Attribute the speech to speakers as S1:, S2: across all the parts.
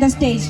S1: the stage.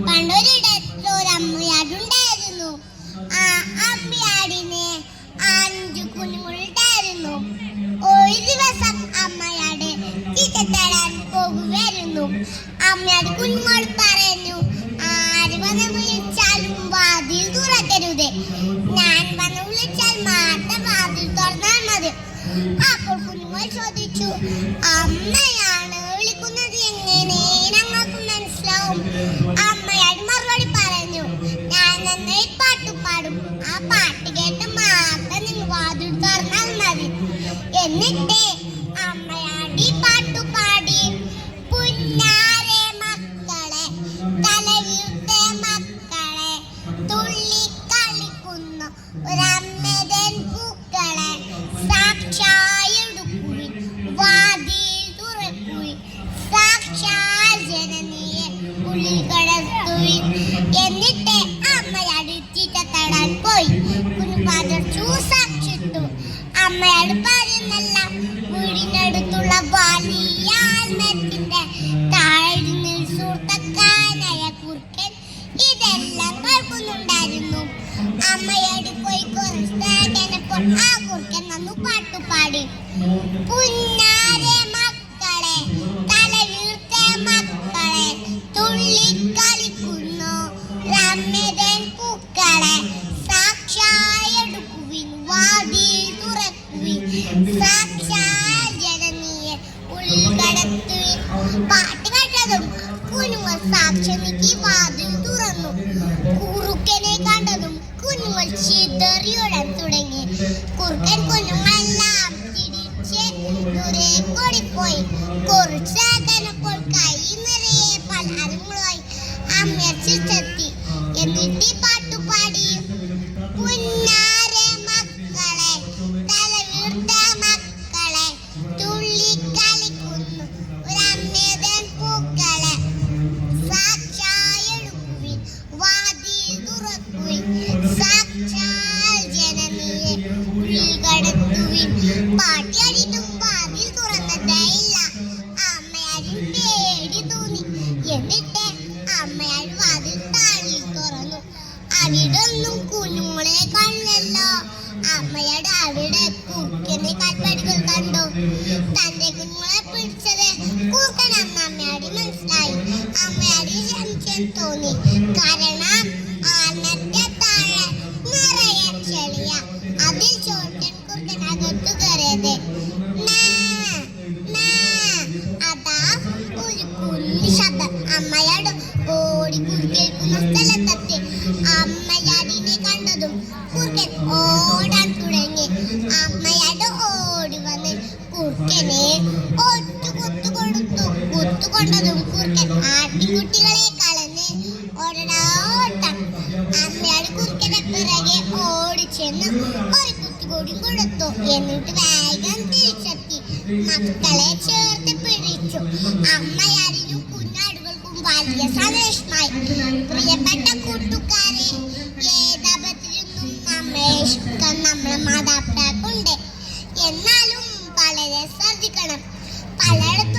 S2: പണ്ടൊരിടത്തൊരമ്മയാടുണ്ടായിരുന്നു. ആ അമ്മയാടിന് 5 കുഞ്ഞുങ്ങളുണ്ടായിരുന്നു. ഒരു ദിവസം അമ്മയാട് തീറ്റ തേടാൻ പോകുകയായിരുന്നു. അമ്മയാട് കുഞ്ഞുങ്ങളോട് പറഞ്ഞു, ആര് വന്ന് വിളിച്ചാലും വാതിൽ തുറക്കരുത്, ഞാൻ വന്ന് വിളിച്ചാൽ മാത്രം വാതിൽ തുറന്നാൽ മതി. അപ്പോൾ കുഞ്ഞുങ്ങൾ ചോദിച്ചു, അമ്മയാണ് വിളിക്കുന്നത് എങ്ങനെ ഞങ്ങൾക്ക് മനസ്സിലാവും? അമ്മയാട് മറുപടി പറഞ്ഞു, ഞാൻ നന്നായി പാട്ട് പാടും, ആ പാട്ട് കേട്ട് മാത്രം നിങ്ങൾ വാതിൽ തുറന്നാൽ മതി. എന്നിട്ട് അമ്മയാടി പാട്ടുപാടി, പുന്നാരെ മക്കളെ, തലവീർത്തെ മക്കളെ, തുള്ളി കളിക്കുന്നു ഒരമ്മതൻ പൂക്കളെ, സാക്ഷായെടുക്കുവിൻ വാതിൽ തുറക്കുവിൻ, സാക്ഷാൽ ജനനിയെ ഉള്ളിൽ കടത്തുവിൻ. എന്നിട്ട് അമ്മയാട് തീറ്റ തേടാൻ പോയി. കുഞ്ഞുപാത്രച്ചു സാക്ഷിട്ടു. അമ്മയാട് പറയുന്നല്ല, വീടിനടുത്തുള്ള വലിയ ആൽമരത്തിന്റെ താഴെ സുഹൃത്തക്കാനായ കുറുക്കൻ ഇതെല്ലാം കേൾക്കുന്നുണ്ടായിരുന്നു. അമ്മയോട് പോയി കുറച്ചപ്പോൾ ആ കുറുക്കൻ വന്നു പാട്ടുപാടി, പുന്നാരെ മക്കളെ, തലവീർത്ത മക്കളെ, തുള്ളി കളിക്കുന്നു രമ്യതൻ പൂക്കളെ, സാക്ഷായെടുക്കുവിൻ വാതിൽ തുറക്കുവിൻ, സാക്ഷാൽ ജനനിയെ ഉള്ളിൽ കടത്തുവിൻ. പാട്ട് കേട്ടതും കുഞ്ഞുങ്ങൾ സാക്ഷി വാതിൽ തുറന്നു. കുറുക്കനെ കണ്ടതും കുഞ്ഞുങ്ങൾ ചിതറിയോടാൻ തുടങ്ങി. കുറുക്കൻ കുഞ്ഞുങ്ങളെല്ലാം തിരിച്ച് ദൂരെ ഓടിപ്പോയി. കുറച്ച് അകന്നപ്പോൾ കൈ നിറയെ പലഹാരങ്ങളുമായി അമ്മ ചിരിച്ചെത്തി. എന്നിട്ട് പാട്ടുപാടി, പുന്നാരെ മക്കളെ, തലവീർത്ത മക്കളെ, തുള്ളി കളിക്കുന്നു ഒരമ്മതൻ പൂക്കളെ, സാക്ഷായെടുക്കുവിൻ വാതിൽ തുറക്കുവിൻ, സാക്ഷാൽ ജനനിയെ ഉള്ളിൽ കടത്തുവിൻ. പാട്ടിയാടിയിട്ടും വാതിൽ തുറന്നതേയില്ല. അമ്മയാരും പേടി തോന്നി. എന്നിട്ട് അമ്മയാട് വാതിൽ താഴെ തുറന്നു. അവിടൊന്നും കുഞ്ഞുങ്ങളെ കണ്ടല്ലോ. അമ്മയാട് അവിടെ കുറുക്കനെ കാൽപ്പടികൾ കണ്ടു. തന്റെ കുഞ്ഞുങ്ങളെ പിടിച്ചത് കുറുക്കനാണെന്ന് അമ്മയാടി മനസ്സിലായി. അമ്മയാടി സംശയം തോന്നി. കാരണം ആൽമരത്തെ താഴെ നിറയെ ചെളിയ. അതിൽ ചോട്ടൻ കുറുക്കൻ അകത്തു കയറിയത്. അതാ ഒരു കുഞ്ഞു ശബ്ദം. അമ്മയാട് ഓടി കുറുക്കേൽക്കുന്ന സ്ഥലത്തെത്തി. അമ്മയാടിനെ കണ്ടതും കുറുക്കൻ ഓടാൻ തുടങ്ങി. അമ്മയാട് ഓടി വന്ന് കുറുക്കനെ ഒറ്റ കുത്തു കൊടുത്തു. കുത്തുകൊണ്ടതും കുറുക്കൻ ആട്ടിൻകുട്ടികളെ കളഞ്ഞ് ഓടാൻ. അമ്മയാട് കുറുക്കനെ പിറകെ ഓടിച്ചെന്ന് ഒരു കുത്തുകൂടി കൊടുത്തു. എന്നിട്ട് വേഗം തിരിച്ചെത്തി മക്കളെ ചേർത്ത് പിടിച്ചു. അമ്മയാടിനും കുഞ്ഞാടുകൾക്കും വലിയ സന്തോഷമായി. പ്രിയപ്പെട്ട കൂട്ടുകാരെ, ഏതപത്തിനും നമ്മളെ ഇഷ്ടം നമ്മളെ മാതാപിതാക്കളുണ്ട്. എന്നാലും വളരെ ശ്രദ്ധിക്കണം. പലയിടത്തും